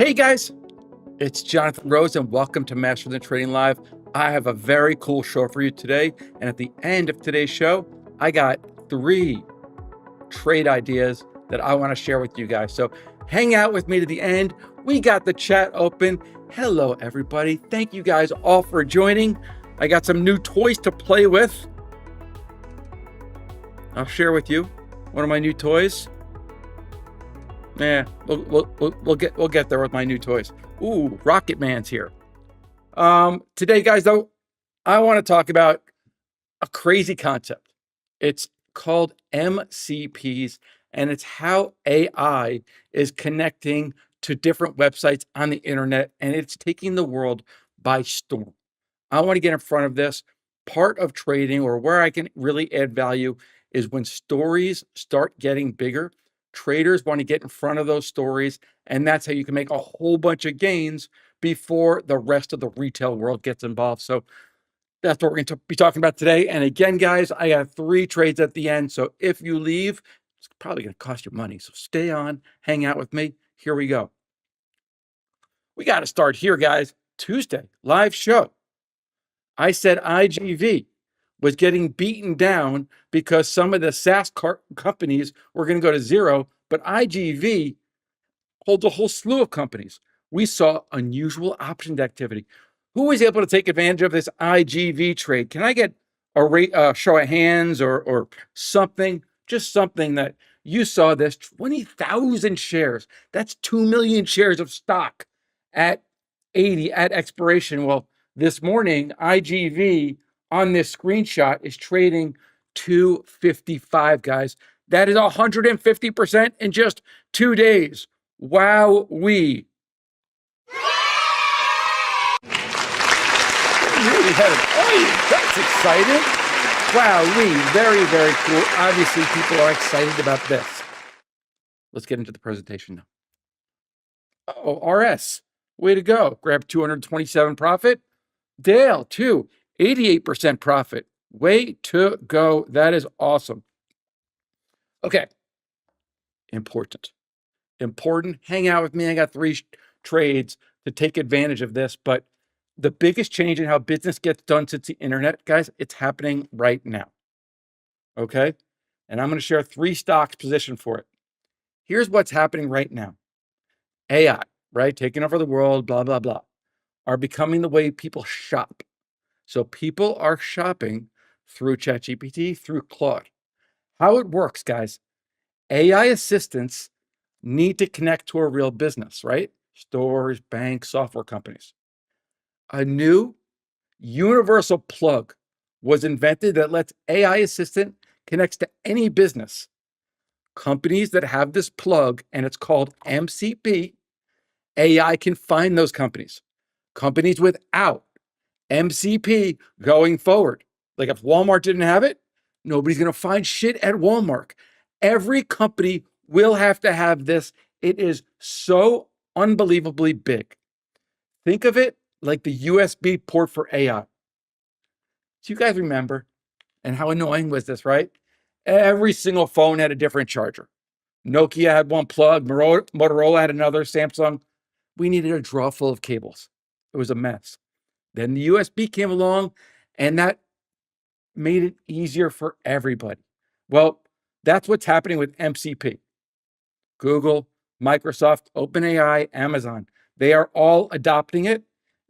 Hey guys, it's Jonathan Rose and welcome to Master the Trading Live. I have a very cool show for you today. And at the end of today's show, I got 3 trade ideas that I want to share with you guys. So hang out with me to the end. We got the chat open. Hello, everybody. Thank you guys all for joining. I got some new toys to play with. I'll share with you one of my new toys. Yeah, we'll get there with my new toys. Ooh, Rocket Man's here. Today, guys, though, I want to talk about a crazy concept. It's called MCPs, and it's how AI is connecting to different websites on the internet, and it's taking the world by storm. I want to get in front of this. Part of trading, or where I can really add value, is when stories start getting bigger. Traders want to get in front of those stories, and that's how you can make a whole bunch of gains before the rest of the retail world gets involved. So that's what we're going to be talking about today. And again, guys, I have 3 trades at the end. So if you leave, it's probably going to cost you money. So stay on, hang out with me. Here we go. We got to start here, guys. Tuesday, live show. I said IGV was getting beaten down because some of the SaaS companies were going to go to zero, but IGV holds a whole slew of companies. We saw unusual options activity. Who was able to take advantage of this IGV trade? Can I get a show of hands or something? Just something that you saw this 20,000 shares. That's 2 million shares of stock at 80 at expiration. Well, this morning, IGV on this screenshot is trading 255, guys. That is 150% in just 2 days. Wow-wee. Oh, that's exciting. Wow-wee. Very, very cool. Obviously, people are excited about this. Let's get into the presentation now. Oh, RS. Way to go. Grab 227 profit. Dale, too. 88% profit. Way to go. That is awesome. Okay. Important. Hang out with me. I got 3 trades to take advantage of this, but the biggest change in how business gets done since the internet, guys, it's happening right now. Okay? And I'm going to share 3 stocks positioned for it. Here's what's happening right now. AI, right? Taking over the world, blah, blah, blah, are becoming the way people shop. So people are shopping through ChatGPT, through Claude. How it works, guys, AI assistants need to connect to a real business, right? Stores, banks, software companies. A new universal plug was invented that lets AI assistant connects to any business. Companies that have this plug, and it's called MCP, AI can find those companies. Companies without MCP going forward. Like if Walmart didn't have it, nobody's going to find shit at Walmart. Every company will have to have this. It is so unbelievably big. Think of it like the USB port for AI. Do you guys remember? And how annoying was this, right? Every single phone had a different charger. Nokia had one plug, Motorola had another, Samsung. We needed a drawer full of cables. It was a mess. Then the USB came along, and that made it easier for everybody. Well, that's what's happening with MCP. Google, Microsoft, OpenAI, Amazon, they are all adopting it.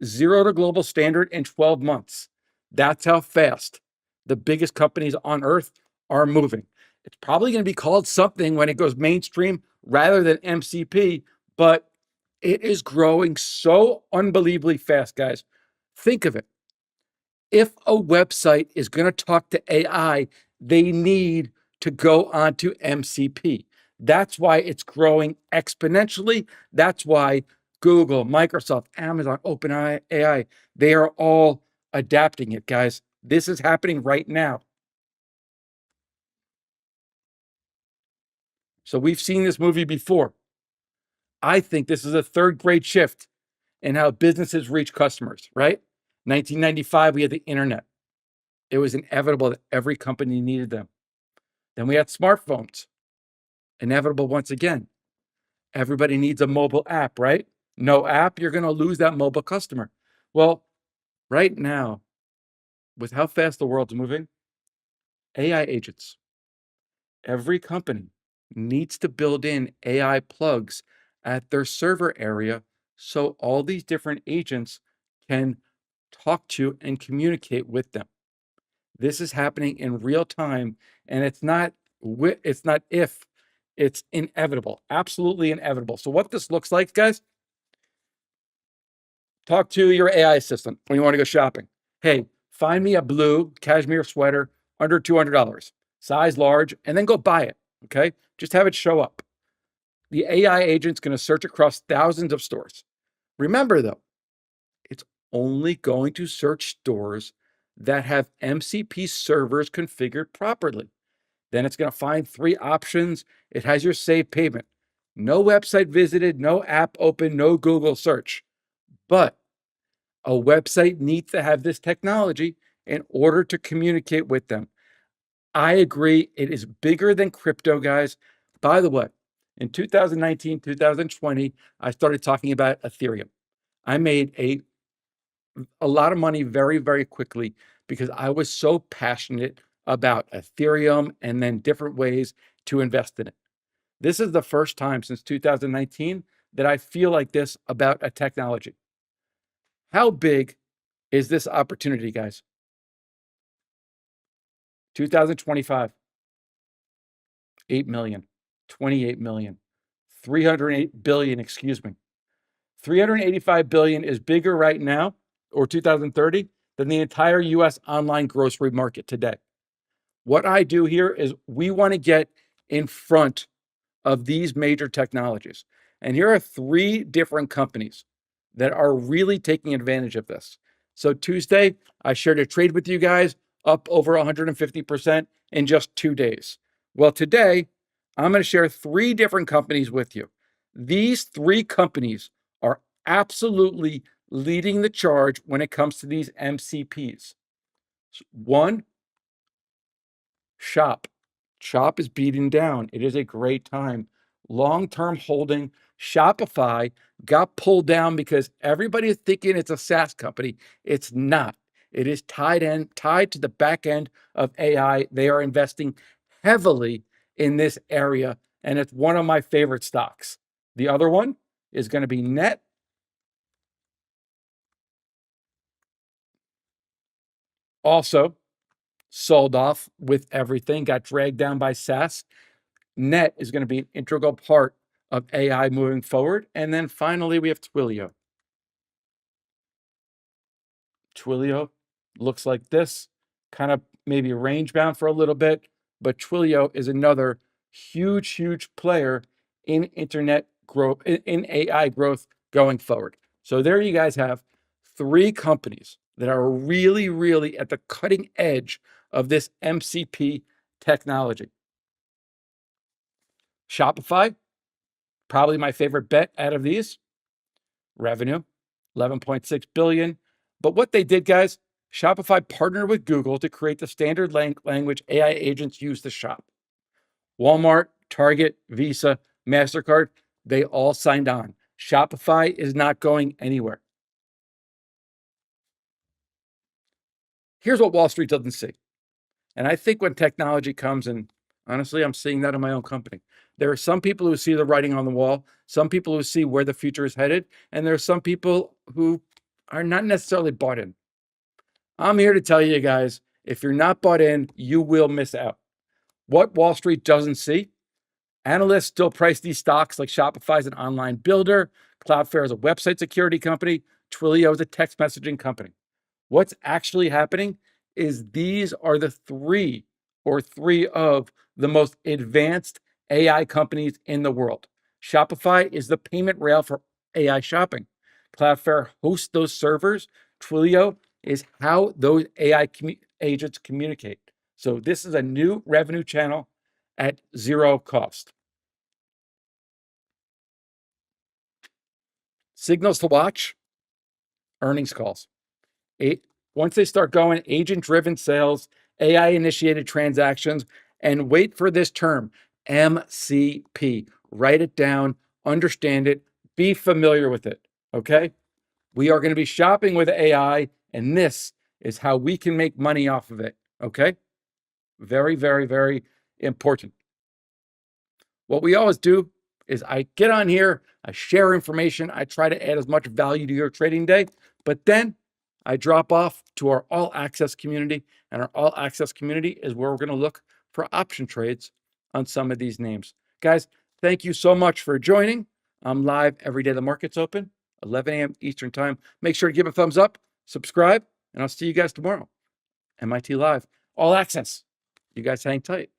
0 to global standard in 12 months. That's how fast the biggest companies on earth are moving. It's probably going to be called something when it goes mainstream rather than MCP, but it is growing so unbelievably fast, guys. Think of it. If a website is going to talk to AI, they need to go onto MCP. That's why it's growing exponentially. That's why Google, Microsoft, Amazon, OpenAI, they are all adapting it, guys. This is happening right now. So we've seen this movie before. I think this is a third great shift in how businesses reach customers, right? 1995, we had the internet. It was inevitable that every company needed them. Then we had smartphones. Inevitable once again. Everybody needs a mobile app, right? No app, you're going to lose that mobile customer. Well, right now, with how fast the world's moving, AI agents, every company needs to build in AI plugs at their server area so all these different agents can talk to and communicate with them. This is happening in real time, and it's not if, it's inevitable, absolutely inevitable. So what this looks like, guys, talk to your AI assistant when you want to go shopping. Hey, find me a blue cashmere sweater under $200, size large, and then go buy it. Okay, just have it show up. The AI agent's going to search across thousands of stores. Remember, though, it's only going to search stores that have MCP servers configured properly. Then it's going to find 3 options. It has your saved payment. No website visited, no app open, no Google search. But a website needs to have this technology in order to communicate with them. I agree. It is bigger than crypto, guys. By the way, in 2019, 2020, I started talking about Ethereum. I made a lot of money very, very quickly because I was so passionate about Ethereum and then different ways to invest in it. This is the first time since 2019 that I feel like this about a technology. How big is this opportunity, guys? 2025, 8 million, 28 million, 308 billion, excuse me. 385 billion is bigger right now, or 2030, than the entire US online grocery market today. What I do here is we want to get in front of these major technologies. And here are 3 different companies that are really taking advantage of this. So Tuesday, I shared a trade with you guys up over 150% in just 2 days. Well, today, I'm going to share 3 different companies with you. These 3 companies are absolutely leading the charge when it comes to these MCPs. 1, Shop. Shop is beating down. It is a great time. Long-term holding. Shopify got pulled down because everybody is thinking it's a SaaS company. It's not. It is tied to the back end of AI. They are investing heavily in this area, and it's one of my favorite stocks. The other one is going to be Net. Also sold off with everything, got dragged down by SaaS. Net is going to be an integral part of AI moving forward. And then finally, we have Twilio. Twilio looks like this, kind of maybe range bound for a little bit, but Twilio is another huge, huge player in internet growth, in AI growth going forward. So there you guys have 3 companies that are really, really at the cutting edge of this MCP technology. Shopify, probably my favorite bet out of these. Revenue, 11.6 billion. But what they did, guys, Shopify partnered with Google to create the standard language AI agents use to shop. Walmart, Target, Visa, MasterCard, they all signed on. Shopify is not going anywhere. Here's what Wall Street doesn't see. And I think when technology comes, and honestly, I'm seeing that in my own company. There are some people who see the writing on the wall, some people who see where the future is headed, and there are some people who are not necessarily bought in. I'm here to tell you guys, if you're not bought in, you will miss out. What Wall Street doesn't see, analysts still price these stocks like Shopify is an online builder, Cloudflare is a website security company, Twilio is a text messaging company. What's actually happening is these are the 3 of the most advanced AI companies in the world. Shopify is the payment rail for AI shopping. Cloudflare hosts those servers. Twilio is how those AI agents communicate. So this is a new revenue channel at 0 cost. Signals to watch, earnings calls. Once they start going, agent-driven sales, AI-initiated transactions, and wait for this term, MCP. Write it down, understand it, be familiar with it. Okay. We are going to be shopping with AI, and this is how we can make money off of it. Okay. Very, very, very important. What we always do is I get on here, I share information, I try to add as much value to your trading day, but then I drop off to our all access community, and our all access community is where we're going to look for option trades on some of these names. Guys, thank you so much for joining. I'm live every day the market's open, 11 a.m. Eastern time. Make sure to give a thumbs up, subscribe, and I'll see you guys tomorrow. MIT Live, all access. You guys hang tight.